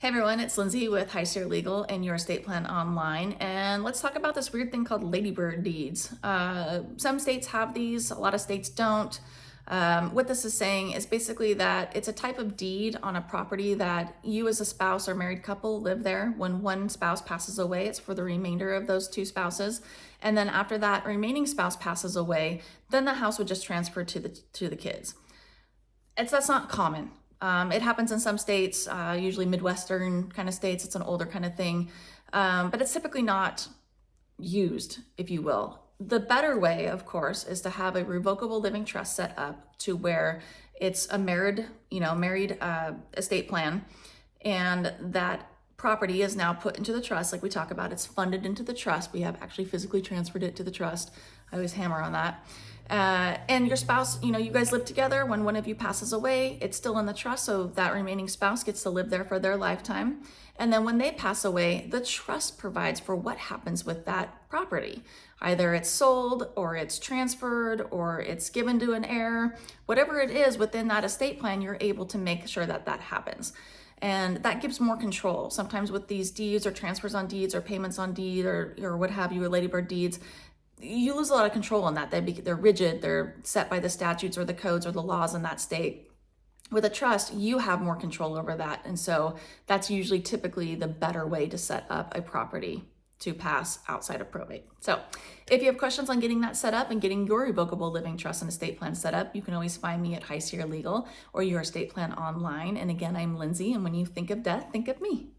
Hey everyone, it's Lindsay with High Sierra Legal and Your Estate Plan Online, and let's talk about this weird thing called Ladybird Deeds. Some states have these, a lot of states don't. What this is saying is basically that it's a type of deed on a property that you as a spouse or married couple live there. When one spouse passes away, it's for the remainder of those two spouses. And then after that remaining spouse passes away, then the house would just transfer to the kids. That's not common. It happens in some states, usually Midwestern kind of states. It's an older kind of thing, but it's typically not used, if you will. The better way, of course, is to have a revocable living trust set up to where it's a married estate plan, and that property is now put into the trust, like we talk about. It's funded into the trust. We have actually physically transferred it to the trust. I always hammer on that. And your spouse, you guys live together. When one of you passes away, it's still in the trust, so that remaining spouse gets to live there for their lifetime. And then when they pass away, the trust provides for what happens with that property. Either it's sold, or it's transferred, or it's given to an heir. Whatever it is within that estate plan, you're able to make sure that that happens. And that gives more control. Sometimes with these deeds or transfers on deeds or payments on deed or what have you, or Ladybird deeds, you lose a lot of control on that. They're rigid, they're set by the statutes or the codes or the laws in that state. With a trust, you have more control over that. And so that's usually typically the better way to set up a property to pass outside of probate. So if you have questions on getting that set up and getting your revocable living trust and estate plan set up, you can always find me at High Sierra Legal or Your Estate Plan Online. And again, I'm Lindsay, and when you think of death, think of me.